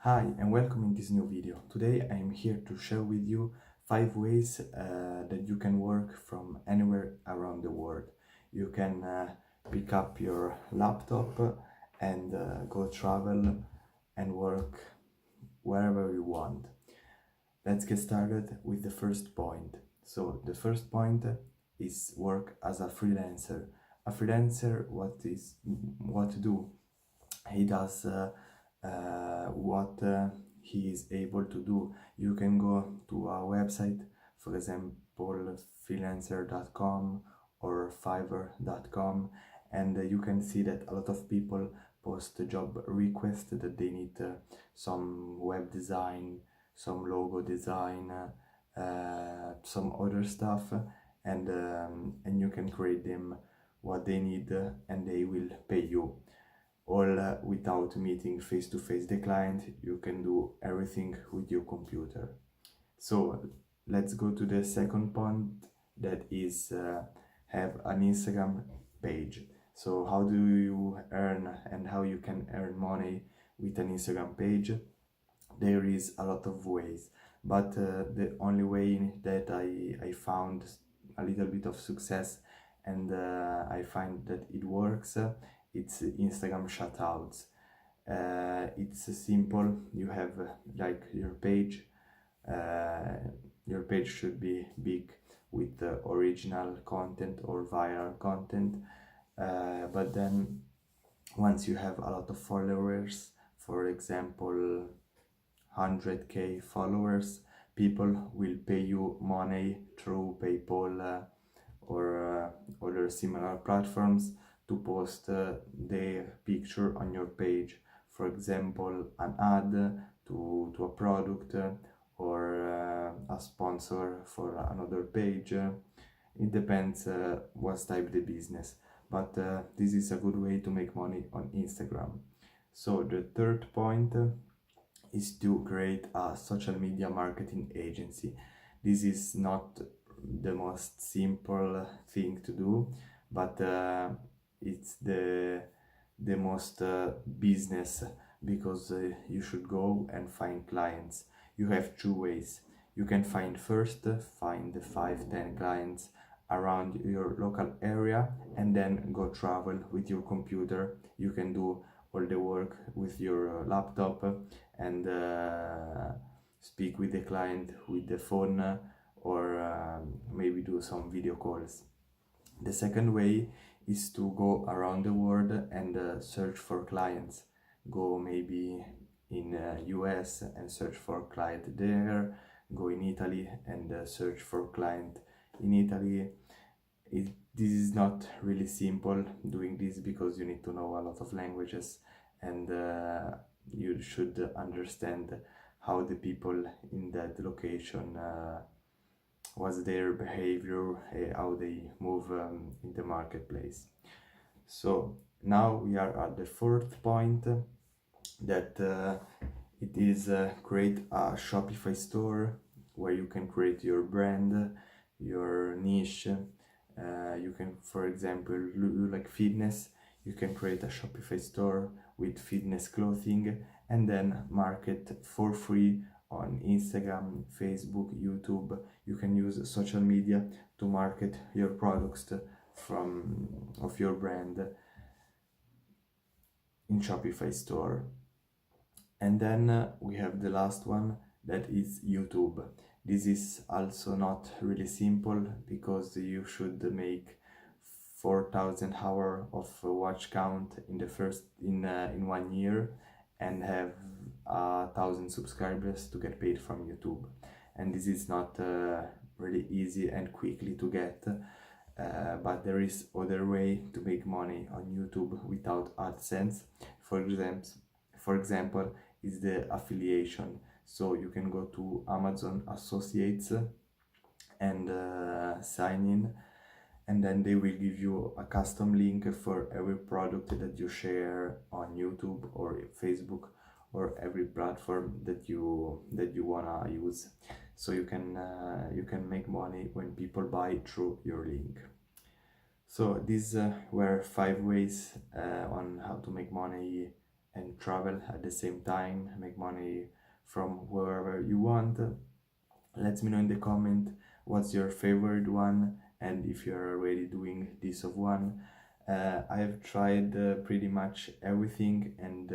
Hi and welcome in this new video. Today I am here to share with you 5 ways that you can work from anywhere around the world. You can pick up your laptop and go travel and work wherever you want. Let's get started with the first point. So the first point is work as a freelancer. A freelancer, what to do? He does what he is able to do. You can go to a website, for example, freelancer.com or fiverr.com, and you can see that a lot of people post a job request that they need some web design, some logo design, some other stuff, and you can create them what they need, and they will pay you all without meeting face to face the client. You can do everything with your computer. So let's go to the second point, that is have an Instagram page. So how do you earn and how you can earn money with an Instagram page? There is a lot of ways, but the only way that I found a little bit of success, and I find that it works, it's Instagram shoutouts. It's simple. You have like uh, your page should be big with original content or viral content, but then once you have a lot of followers, for example 100k followers, people will pay you money through PayPal or other similar platforms to post their picture on your page. For example, an ad to a product or a sponsor for another page. It depends what's type the business, but this is a good way to make money on Instagram. So the third point is to create a social media marketing agency. This is not the most simple thing to do, but it's the most business, because you should go and find clients. You have two ways. You can find 5-10 clients around your local area, and then go travel with your computer. You can do all the work with your laptop and speak with the client with the phone, or maybe do some video calls. The second way is to go around the world and search for clients. Go maybe in US and search for client there. Go in Italy and search for client in Italy. This is not really simple doing this, because you need to know a lot of languages, and you should understand how the people in that location, what's their behavior, how they move in the marketplace. So now we are at the fourth point, that it is create a Shopify store where you can create your brand, your niche. You can, for example, you like fitness, you can create a Shopify store with fitness clothing, and then market for free on Instagram, Facebook, YouTube. You can use social media to market your products from of your brand in Shopify store. And then we have the last one, that is YouTube. This is also not really simple, because you should make 4,000 hours of watch count in the first in 1 year, and have 1,000 subscribers to get paid from YouTube. And this is not really easy and quickly to get, but there is other way to make money on YouTube without AdSense. For example, is the affiliation. So you can go to Amazon Associates and sign in, and then they will give you a custom link for every product that you share on YouTube or Facebook, or every platform that you wanna use. So you can make money when people buy through your link. So these were 5 ways on how to make money and travel at the same time, make money from wherever you want. Let me know in the comment what's your favorite one, and if you're already doing this of one. I've tried pretty much everything, and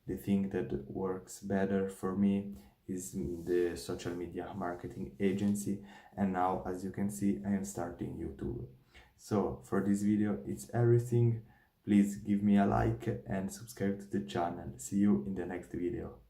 the thing that works better for me is the social media marketing agency, and now as you can see I am starting YouTube. So for this video it's everything. Please give me a like and subscribe to the channel. See you in the next video.